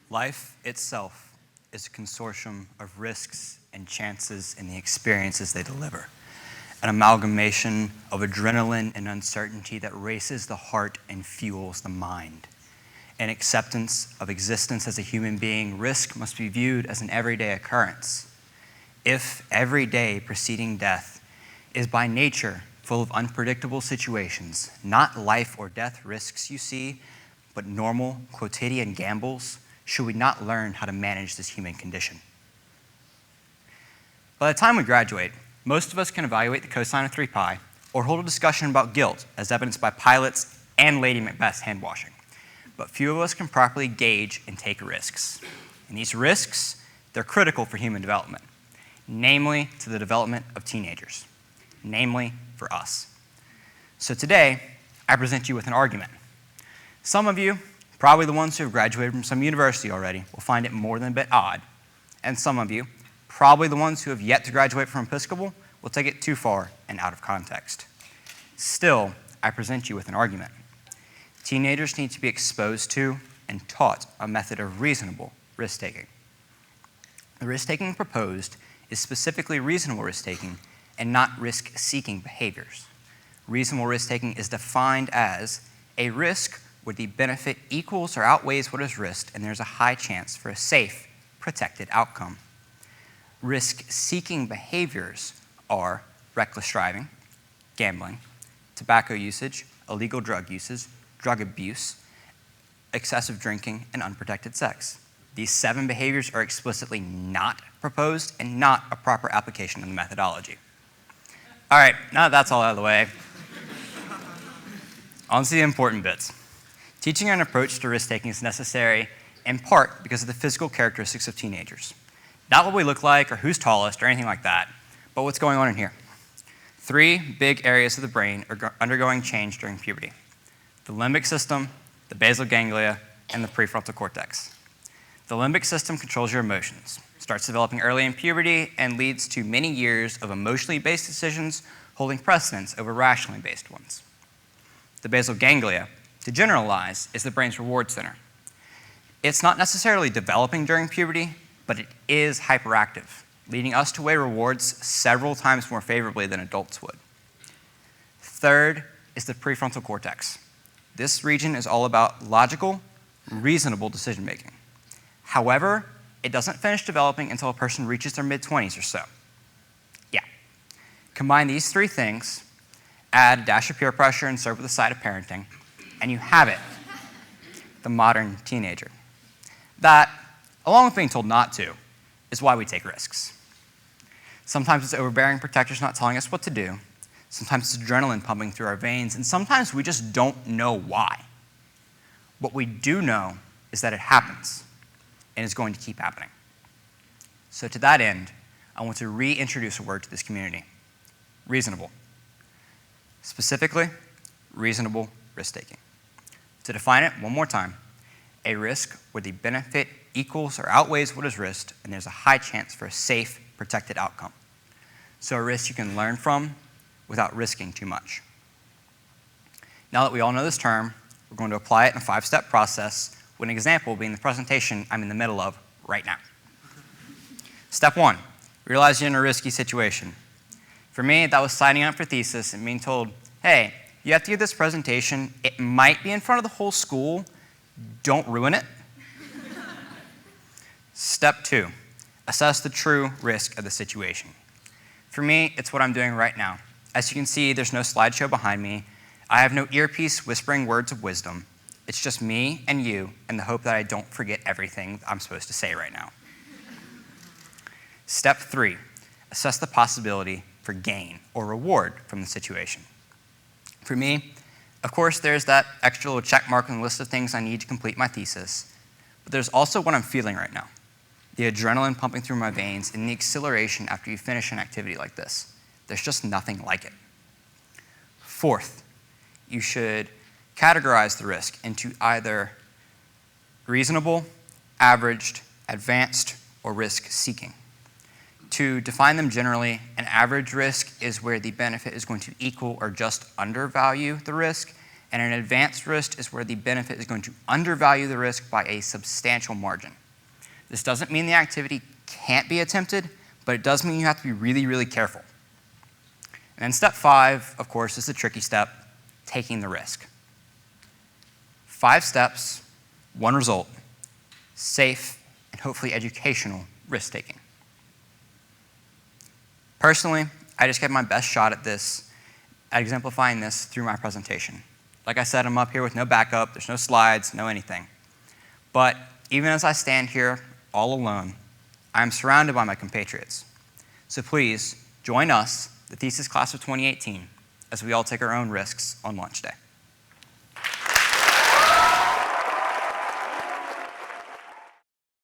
Life itself is a consortium of risks and chances in the experiences they deliver, an amalgamation of adrenaline and uncertainty that races the heart and fuels the mind. In acceptance of existence as a human being, risk must be viewed as an everyday occurrence. If every day preceding death is by nature full of unpredictable situations, not life or death risks you see, but normal quotidian gambles, should we not learn how to manage this human condition? By the time we graduate, most of us can evaluate the cosine of 3 pi or hold a discussion about guilt as evidenced by Pilate's and Lady Macbeth's hand washing. But few of us can properly gauge and take risks. And these risks, they're critical for human development, namely to the development of teenagers, namely for us. So today, I present you with an argument. Some of you, probably the ones who have graduated from some university already, will find it more than a bit odd. And some of you, probably the ones who have yet to graduate from Episcopal, will take it too far and out of context. Still, I present you with an argument. Teenagers need to be exposed to and taught a method of reasonable risk-taking. The risk-taking proposed is specifically reasonable risk-taking and not risk-seeking behaviors. Reasonable risk-taking is defined as a risk where the benefit equals or outweighs what is risked and there's a high chance for a safe, protected outcome. Risk-seeking behaviors are reckless driving, gambling, tobacco usage, illegal drug usage, drug abuse, excessive drinking, and unprotected sex. These 7 behaviors are explicitly not proposed and not a proper application of the methodology. All right, now that that's all out of the way, on to the important bits. Teaching an approach to risk-taking is necessary in part because of the physical characteristics of teenagers. Not what we look like or who's tallest or anything like that, but what's going on in here. 3 big areas of the brain are undergoing change during puberty: the limbic system, the basal ganglia, and the prefrontal cortex. The limbic system controls your emotions, starts developing early in puberty, and leads to many years of emotionally based decisions holding precedence over rationally based ones. The basal ganglia, to generalize, is the brain's reward center. It's not necessarily developing during puberty, but it is hyperactive, leading us to weigh rewards several times more favorably than adults would. Third is the prefrontal cortex. This region is all about logical, reasonable decision-making. However, it doesn't finish developing until a person reaches their mid-20s or so. Yeah. Combine these 3 things, add a dash of peer pressure and serve with a side of parenting, and you have it, the modern teenager. That, along with being told not to, is why we take risks. Sometimes it's overbearing protectors not telling us what to do. Sometimes it's adrenaline pumping through our veins, and sometimes we just don't know why. What we do know is that it happens and is going to keep happening. So to that end, I want to reintroduce a word to this community: reasonable. Specifically, reasonable risk-taking. To define it one more time, a risk where the benefit equals or outweighs what is risked and there's a high chance for a safe, protected outcome. So a risk you can learn from without risking too much. Now that we all know this term, we're going to apply it in a 5-step process, with an example being the presentation I'm in the middle of right now. Step 1, realize you're in a risky situation. For me, that was signing up for thesis and being told, hey, you have to give this presentation. It might be in front of the whole school. Don't ruin it. Step 2, assess the true risk of the situation. For me, it's what I'm doing right now. As you can see, there's no slideshow behind me. I have no earpiece whispering words of wisdom. It's just me and you and the hope that I don't forget everything I'm supposed to say right now. Step 3, assess the possibility for gain or reward from the situation. For me, of course, there's that extra little check mark on the list of things I need to complete my thesis, but there's also what I'm feeling right now: the adrenaline pumping through my veins and the exhilaration after you finish an activity like this. There's just nothing like it. Fourth, you should categorize the risk into either reasonable, averaged, advanced, or risk-seeking. To define them generally, an average risk is where the benefit is going to equal or just undervalue the risk, And an advanced risk is where the benefit is going to undervalue the risk by a substantial margin. This doesn't mean the activity can't be attempted, but it does mean you have to be really, really careful. And then step 5, of course, is the tricky step, taking the risk. 5 steps, 1 result, safe and hopefully educational risk-taking. Personally, I just gave my best shot at this, at exemplifying this through my presentation. Like I said, I'm up here with no backup, there's no slides, no anything. But even as I stand here all alone, I'm surrounded by my compatriots. So please, join us, the thesis class of 2018, as we all take our own risks on launch day.